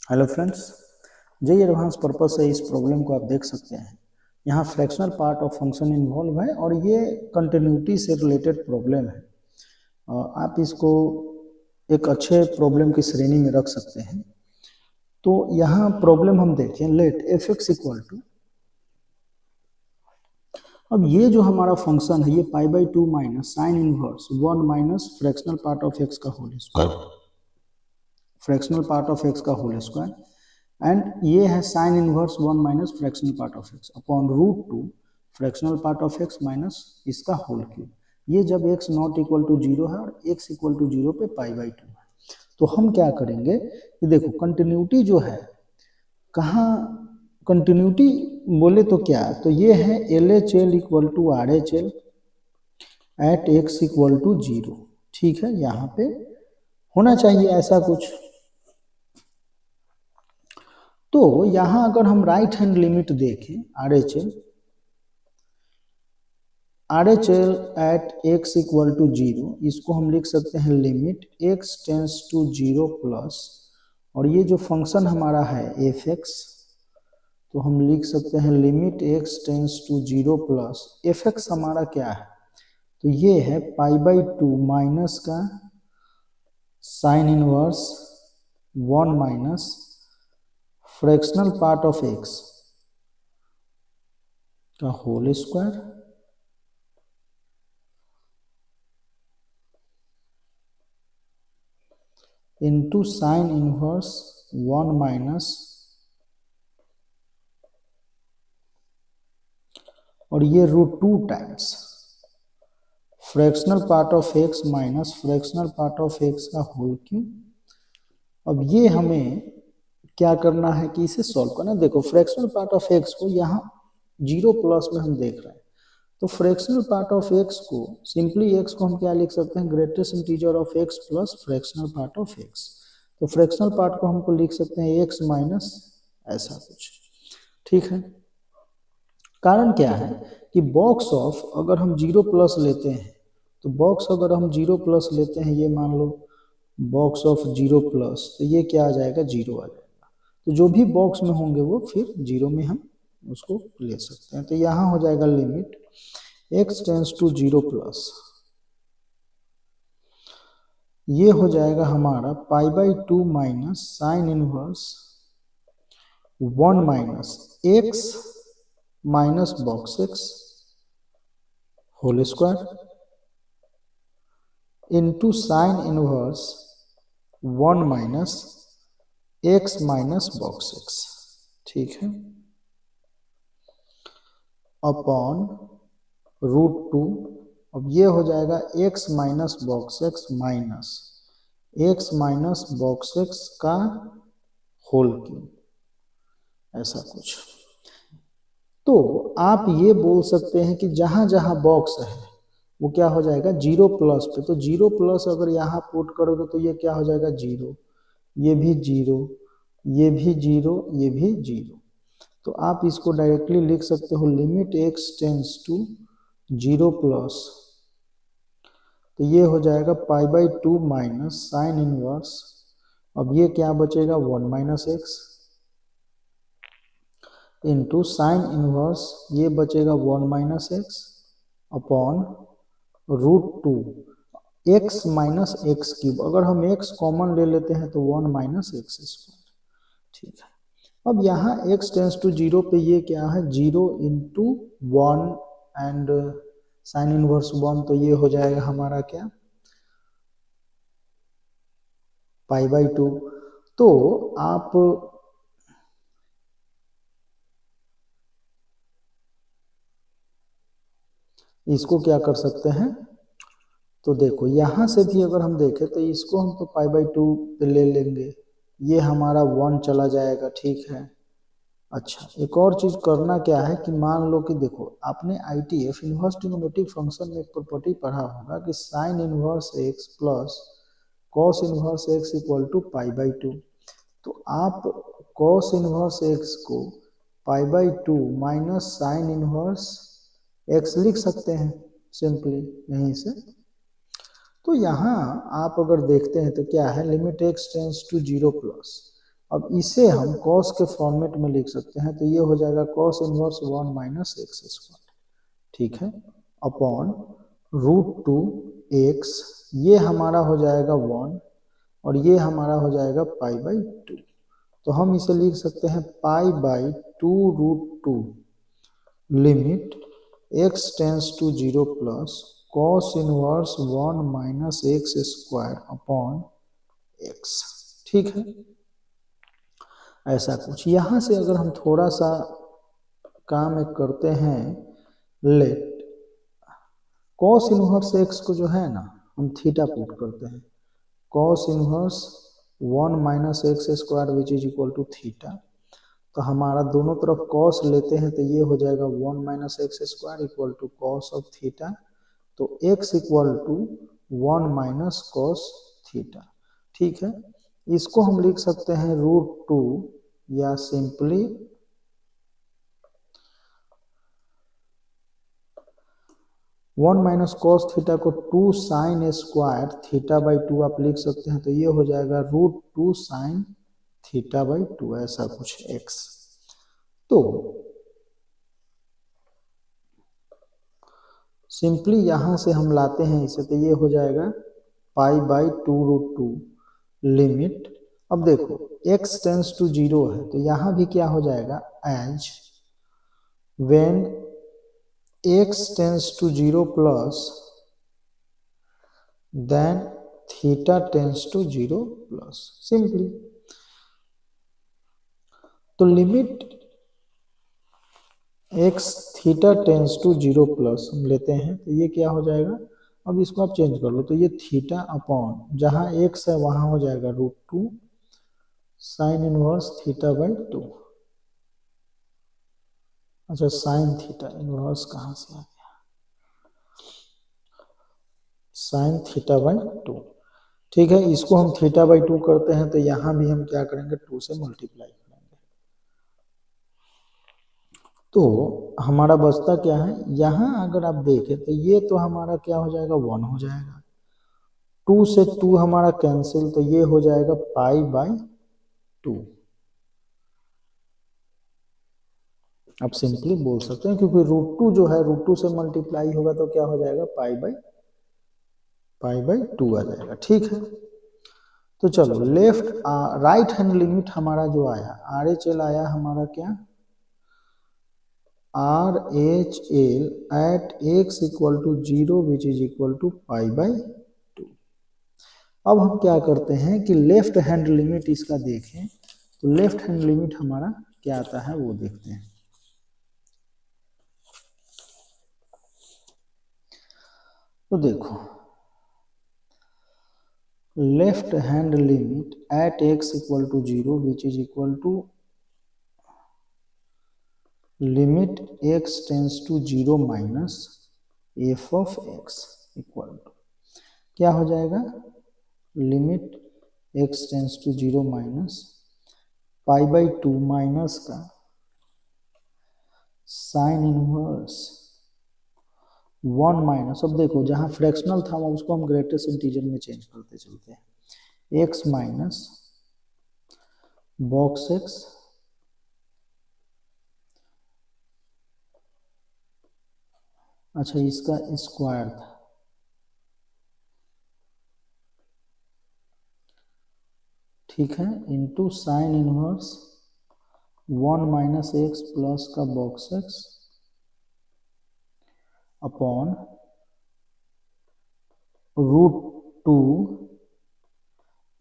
Hello friends, JEE advance purpose से इस problem को आप देख सकते हैं। यहाँ fractional part of function involve है और ये कंटिन्यूटी से रिलेटेड प्रॉब्लम है। आप इसको एक अच्छे प्रॉब्लम की श्रेणी में रख सकते हैं। तो यहाँ प्रॉब्लम हम देखें, let f x equal to, अब ये जो हमारा फंक्शन है ये pi by 2 minus sine inverse 1 minus fractional part of x का whole square, fractional part of x का होल स्क्वायर एंड ये है sine inverse 1 minus fractional part of x upon root 2 fractional part of x minus इसका whole cube. ये जब x not equal to 0 है और x equal to 0 पे पाई by 2 है। तो हम क्या करेंगे कि देखो कंटिन्यूटी जो है, कहाँ कंटिन्यूटी बोले तो क्या, तो ये है L H L equal to R H L at x equal to 0। ठीक है, यहाँ पे होना चाहिए ऐसा कुछ। तो यहां अगर हम राइट हैंड लिमिट देखें R H L at x equal to 0, इसको हम लिख सकते हैं limit x tends to 0 plus, और ये जो फंक्शन हमारा है एफ एक्स, तो हम लिख सकते हैं limit x tends to 0 plus f x हमारा क्या है, तो ये है पाई बाई 2 माइनस का sine inverse 1 minus fractional part of x का whole square into sine inverse 1 minus, और ये root 2 times fractional part of x minus fractional part of x का होल क्यूब। अब ये हमें क्या करना है कि इसे सॉल्व करना। देखो फ्रैक्शनल पार्ट ऑफ एक्स को यहाँ 0 प्लस में हम देख रहे हैं, तो फ्रैक्शनल पार्ट ऑफ एक्स को सिंपली एक्स को हम क्या लिख सकते हैं, greatest integer of x plus fractional part of x. तो फ्रैक्शनल पार्ट को हमको लिख सकते हैं एक्स माइनस ऐसा कुछ। ठीक है, कारण क्या है कि बॉक्स ऑफ अगर हम 0 प्लस लेते हैं, तो बॉक्स अगर हम 0 प्लस लेते हैं, ये मान लो बॉक्स ऑफ 0 प्लस, तो ये क्या आ जाएगा 0 आ जाएगा। तो जो भी बॉक्स में होंगे वो फिर 0 में हम उसको ले सकते हैं। तो यहाँ हो जाएगा limit x tends to 0 plus, ये हो जाएगा हमारा pi by 2 minus sine inverse 1 minus x minus box x whole square into sine inverse 1 minus x minus box x। ठीक है, अपॉन रूट 2, अब ये हो जाएगा x minus box x minus x minus box x का whole cube, ऐसा कुछ। तो आप ये बोल सकते हैं कि जहां जहां बॉक्स है वो क्या हो जाएगा 0 प्लस पे, तो 0 प्लस अगर यहाँ पुट करोगे तो ये क्या हो जाएगा 0, ये भी 0, ये भी 0, ये भी 0। तो आप इसको डायरेक्टली लिख सकते हो limit x tends to 0 plus, तो ये हो जाएगा pi by 2 minus sine inverse, अब ये क्या बचेगा 1 minus x into sine inverse, ये बचेगा 1 minus x upon root 2 x minus x cube. अगर हम एक्स कॉमन ले लेते हैं तो 1 माइनस एक्स स्क्वायर। ठीक है, अब यहाँ x टेंस टू 0 पे ये क्या है 0 इंटू 1 एंड साइन इनवर्स 1, तो ये हो जाएगा हमारा क्या पाई बाई 2। तो आप इसको क्या कर सकते हैं, तो देखो यहाँ से भी अगर हम देखें तो इसको हम तो पाई बाई 2 पे ले लेंगे, ये हमारा 1 चला जाएगा। ठीक है, अच्छा एक और चीज करना क्या है कि मान लो कि देखो आपने ITF इनवर्स ट्रिग्नोमेट्रिक फंक्शन में एक प्रॉपर्टी पढ़ा होगा कि sine inverse x plus cos inverse x equal to pi by 2। तो आप कॉस इनवर्स एक्स को pi by 2 minus sine inverse x लिख सकते हैं सिंपली यहीं से। तो यहाँ आप अगर देखते हैं तो क्या है limit x tends to 0 plus, अब इसे हम कॉस के फॉर्मेट में लिख सकते हैं, तो ये हो जाएगा cos inverse 1 minus x square, ठीक है, अपॉन √2x, ये हमारा हो जाएगा 1 और ये हमारा हो जाएगा π/2। तो हम इसे लिख सकते हैं π/2 √2 limit x tends to 0 plus cos inverse 1 minus x square upon x, ठीक है। ऐसा कुछ यहाँ से अगर हम थोड़ा सा काम एक करते हैं, लेट कॉस इनवर्स x को जो है ना हम थीटा पुट करते हैं, cos inverse 1 minus x square which is equal to theta, तो हमारा दोनों तरफ कॉस लेते हैं तो ये हो जाएगा 1 minus x square equal to cos of theta, तो x equal to 1 minus cos theta, ठीक है। इसको हम लिख सकते हैं √2 या सिंपली 1 माइनस कॉस थीटा को 2 साइन स्क्वायर थीटा/2 आप लिख सकते हैं, तो ये हो जाएगा √2 साइन थीटा/2, ऐसा कुछ x। तो सिंपली यहां से हम लाते हैं इसे, तो ये हो जाएगा π/2 √2 लिमिट, अब देखो x टेंस टू 0 है तो यहां भी क्या हो जाएगा, as when x tends to 0 plus then theta tends to 0 plus, simply. तो limit x theta tends to 0 plus हम लेते हैं, तो ये क्या हो जाएगा, अब इसको आप चेंज कर लो, तो ये थीटा अपॉन जहां x है वहां हो जाएगा √2 साइन इनवर्स थीटा/2। अच्छा, साइन थीटा इनवर्स कहां से आ गया, साइन थीटा/2, ठीक है। इसको हम थीटा/2 करते हैं, तो यहां भी हम क्या करेंगे, 2 से मल्टीप्लाई करेंगे, तो हमारा बचता क्या है, यहां अगर आप देखें तो ये तो हमारा क्या हो जाएगा, 1 हो जाएगा, 2 से 2 हमारा कैंसिल, तो ये हो जाएगा π/2। आप सिंपली बोल सकते हैं, क्योंकि √2 जो है √2 से मल्टीप्लाई होगा तो क्या हो जाएगा, π/2 आ जाएगा, ठीक है। तो चलो लेफ्ट राइट हैंड लिमिट हमारा जो आया RHL आया हमारा क्या, RHL at x equal to 0 which is equal to π/2। अब हम क्या करते हैं कि लेफ्ट हैंड लिमिट इसका देखें, तो लेफ्ट हैंड लिमिट हमारा क्या आता है वो देखते हैं। तो देखो left hand limit at x equal to 0 which is equal to limit x tends to 0 minus f of x equal to क्या हो जाएगा, limit x tends to 0 minus π/2 minus का साइन इनवर्स 1 माइनस, अब देखो जहां फ्रैक्शनल था उसको हम ग्रेटेस्ट इंटीजर में चेंज करते चलते हैं, x माइनस बॉक्स x अच्छा इसका स्क्वायर था, ठीक है, into sine inverse 1 minus x plus का box x upon √2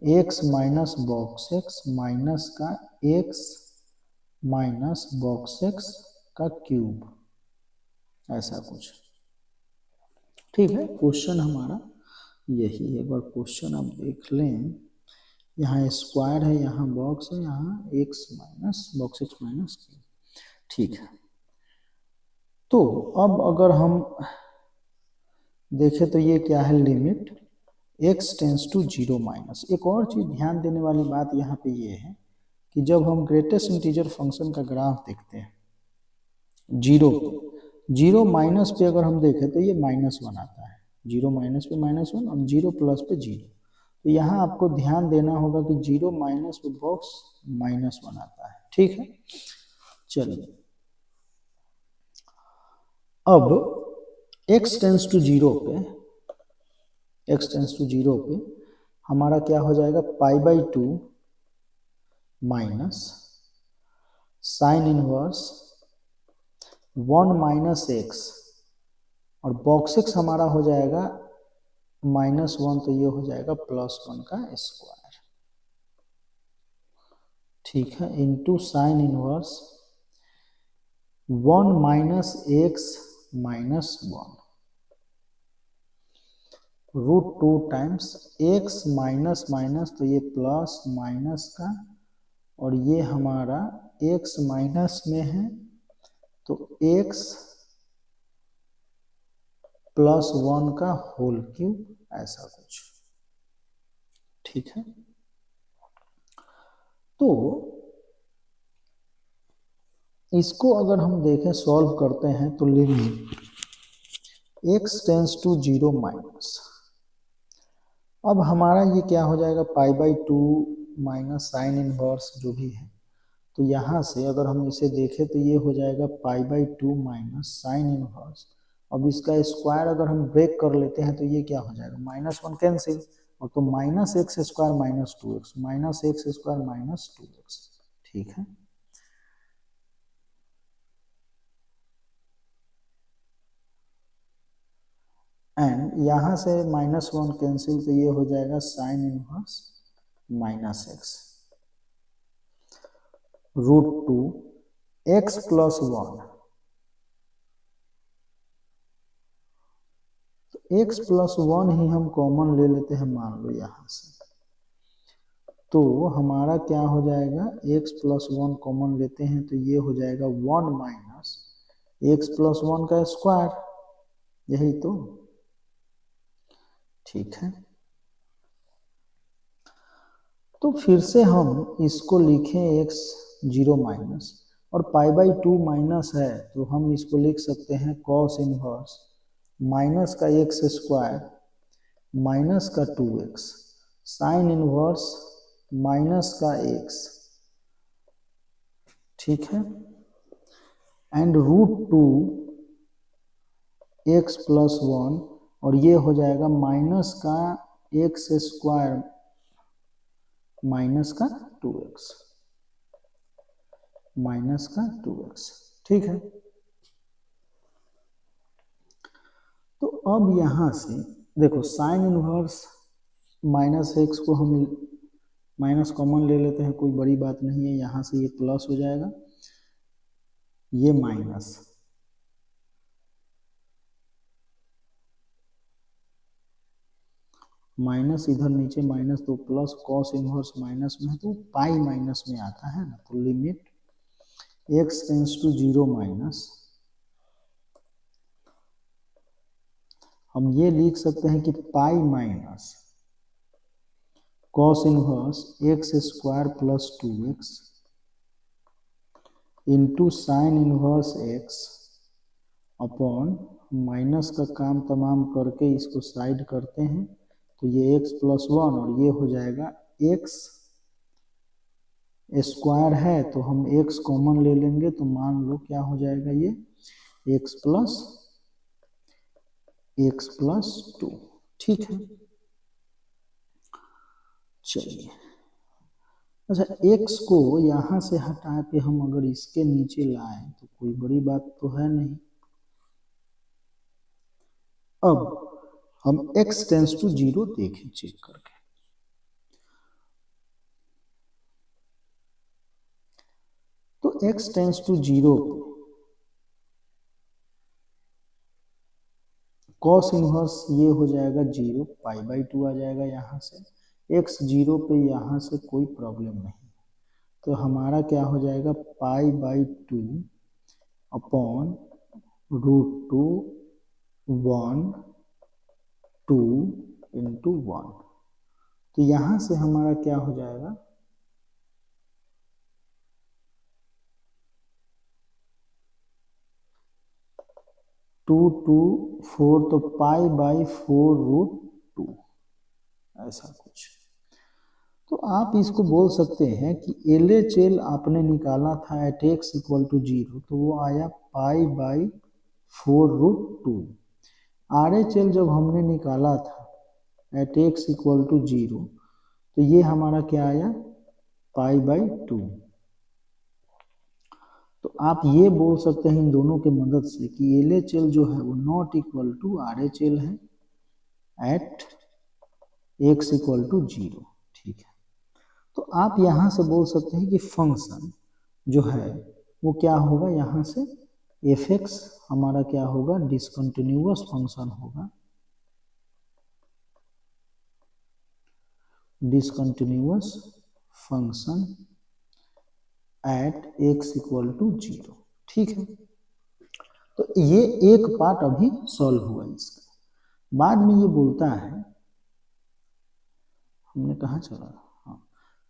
x minus box x minus का x माइनस बॉक्स x का क्यूब, ऐसा कुछ, ठीक है। क्वेश्चन हमारा यही है, एक बार क्वेश्चन आप देख लें, यहाँ स्क्वायर है, यहाँ बॉक्स है, यहाँ x minus box x minus cube, ठीक है। तो अब अगर हम देखें तो ये क्या है, limit x tends to 0 minus. एक और चीज ध्यान देने वाली बात यहाँ पे ये है कि जब हम ग्रेटेस्ट इंटीजर फंक्शन का ग्राफ देखते हैं 0 माइनस पे अगर हम देखें तो ये -1 आता है, 0 माइनस पे -1 और 0 प्लस पे 0, तो यहाँ आपको ध्यान देना होगा कि 0 माइनस में बॉक्स -1 आता है, ठीक है। चलिए अब x टेंस टू 0 पे, x टेंस टू 0 पे हमारा क्या हो जाएगा, π/2 minus sine inverse 1 minus x, और बॉक्स x हमारा हो जाएगा -1, तो ये हो जाएगा +1 का स्क्वायर, ठीक है, into sine inverse 1 minus x minus 1 √2 times x minus minus, तो ये प्लस माइनस का, और ये हमारा x माइनस में है तो x +1 का होल क्यूब, ऐसा कुछ, ठीक है। तो इसको अगर हम देखें, सॉल्व करते हैं तो limit x tends to 0 minus, अब हमारा ये क्या हो जाएगा, π/2 माइनस साइन इनवर्स जो भी है, तो यहाँ से अगर हम इसे देखें तो ये हो जाएगा π/2 माइनस साइन इनवर्स, अब इसका स्क्वायर अगर हम ब्रेक कर लेते हैं तो ये क्या हो जाएगा, -1 कैंसिल, और तो -x² minus 2x, -x² minus 2x, ठीक है। एंड यहाँ से -1 कैंसिल, तो ये हो जाएगा sign inverse -x √2 x + 1, x + 1 ही हम कॉमन ले लेते हैं, मान लो यहाँ से, तो हमारा क्या हो जाएगा, x + 1 कॉमन लेते हैं तो ये हो जाएगा 1 माइनस x + 1 का स्क्वायर, यही तो, ठीक है। तो फिर से हम इसको लिखें x 0 माइनस, और π/2 माइनस है तो हम इसको लिख सकते हैं cos इनवर्स माइनस का x² माइनस का 2x साइन इनवर्स माइनस का x, ठीक है, एंड √2 x + 1, और ये हो जाएगा माइनस का x² माइनस का 2x, माइनस का 2x, ठीक है। तो अब यहां से देखो साइन इनवर्स -x को हम माइनस कॉमन ले लेते हैं, कोई बड़ी बात नहीं है, यहां से ये प्लस हो जाएगा, ये माइनस, माइनस इधर नीचे माइनस, तो प्लस कॉस इनवर्स माइनस में है तो पाई माइनस में आता है ना, तो limit x tends to 0 minus, हम ये लिख सकते हैं कि pi minus cos inverse x² + 2x into sine inverse x upon, minus का काम तमाम करके इसको साइड करते हैं, तो ये x + 1, और ये हो जाएगा x स्क्वायर है तो हम x कॉमन ले लेंगे, तो मान लो क्या हो जाएगा, ये x + 2, ठीक है। चलिए, अच्छा x को यहाँ से हटा के हम अगर इसके नीचे लाएं तो कोई बड़ी बात तो है नहीं। अब हम x टेंस टू 0 देखें चेक करके, तो x tends to 0 cos inverse ये हो जाएगा 0, π/2 आ जाएगा यहाँ से, x 0 पे यहाँ से कोई प्रॉब्लम नहीं, तो हमारा क्या हो जाएगा, π/2 अपॉन √2 1 2 इंटू 1, तो यहाँ से हमारा क्या हो जाएगा, 2 2 4, तो π/4 √2, ऐसा कुछ। तो आप इसको बोल सकते हैं कि LHL आपने निकाला था एट x इक्वल टू 0, तो वो आया पाई बाई 4√2। RHL जब हमने निकाला था एट x इक्वल टू 0, तो ये हमारा क्या आया, पाई बाई 2। तो आप ये बोल सकते हैं इन दोनों के मदद से कि LHL जो है वो नॉट इक्वल टू RHL है एट x इक्वल टू 0। ठीक है, तो आप यहाँ से बोल सकते हैं कि फंक्शन जो है वो क्या होगा, यहाँ से f(x) हमारा क्या होगा, डिसकंटिन्यूअस फंक्शन होगा, discontinuous function at x equal to 0। ठीक है, तो ये एक पार्ट अभी सॉल्व हुआ इसका। बाद में ये बोलता है, हमने कहाँ चला, हाँ,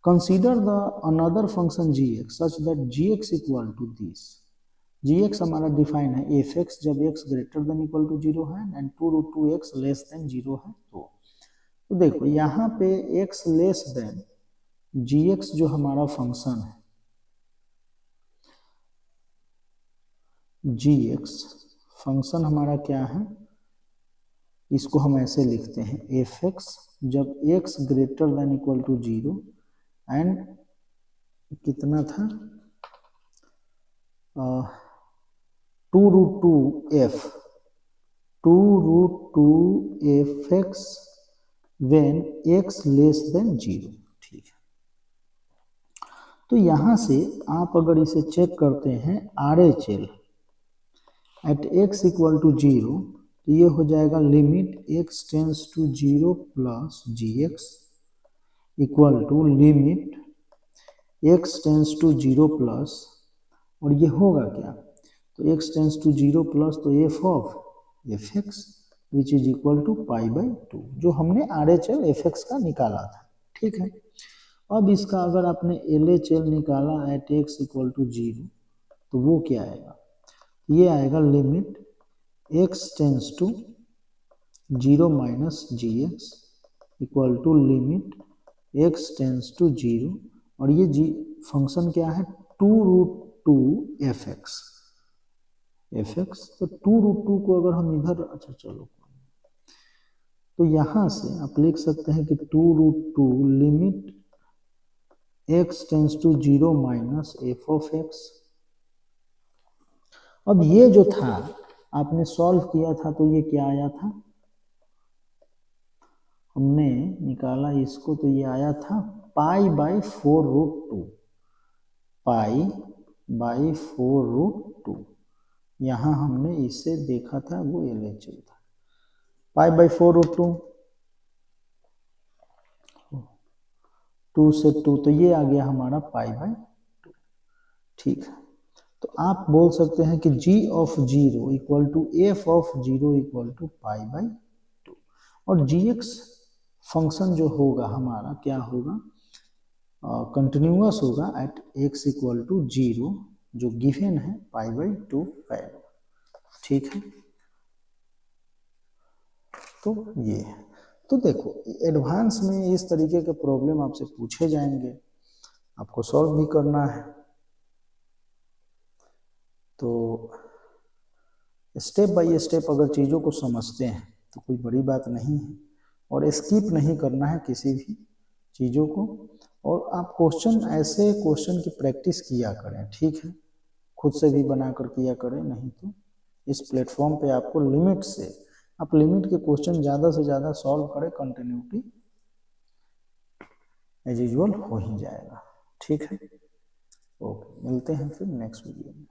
consider the another function gx such that gx equal to this. gx हमारा डिफाइन है f(x) जब x greater than equal to 0 है एंड 2√2x लेस देन 0 है। तो देखो यहाँ पे x लेस देन gx जो हमारा फंक्शन है, gx फंक्शन हमारा क्या है, इसको हम ऐसे लिखते हैं f(x) जब x greater than equal to 0 and कितना था, 2√2f 2√2f(x) when x less than 0। ठीक है, तो यहां से आप अगर इसे चेक करते हैं RHL at x equal to 0, तो ये हो जाएगा limit x tends to 0 plus gx equal to limit x tends to 0 plus, और ये होगा क्या, तो x टेंस टू 0 प्लस तो f of f(x) which is equal to pi by 2, जो हमने RHL f(x) का निकाला था। ठीक है, अब इसका अगर आपने LHL निकाला एट x इक्वल टू 0, तो वो क्या आएगा, ये आएगा limit x tends to 0 minus gx equal to limit x tends to 0, और ये जी फंक्शन क्या है, 2√2f(x) तो 2√2 को अगर हम इधर, अच्छा चलो, तो यहां से आप लिख सकते हैं कि 2√2 limit x tends to 0 minus f of x। अब ये जो था आपने सॉल्व किया था, तो ये क्या आया था, हमने निकाला इसको, तो ये आया था पाई बाई 4√2, पाई बाई 4√2। यहाँ हमने इसे देखा था, वो LHL था, पाई बाई 4√2, 2 से 2, तो ये आ गया हमारा पाई बाई 2। ठीक है, तो आप बोल सकते हैं कि g of 0 equal to f of 0 equal to pi by 2, और gx फंक्शन जो होगा हमारा क्या होगा, कंटिन्यूअस होगा एट x इक्वल टू 0, जो गिवन है पाई बाई 2 वैल्यू। ठीक है, तो ये है। तो देखो एडवांस में इस तरीके के प्रॉब्लम आपसे पूछे जाएंगे, आपको सॉल्व भी करना है, तो स्टेप बाय स्टेप अगर चीज़ों को समझते हैं तो कोई बड़ी बात नहीं है, और स्किप नहीं करना है किसी भी चीज़ों को, और आप क्वेश्चन ऐसे क्वेश्चन की प्रैक्टिस किया करें। ठीक है, खुद से भी बना कर किया करें, नहीं तो इस प्लेटफॉर्म पे आपको लिमिट से, आप लिमिट के क्वेश्चन ज़्यादा से ज़्यादा सॉल्व करें, कंटिन्यूटी एज यूजुअल हो ही जाएगा। ठीक है, ओके, मिलते हैं फिर नेक्स्ट वीडियो में।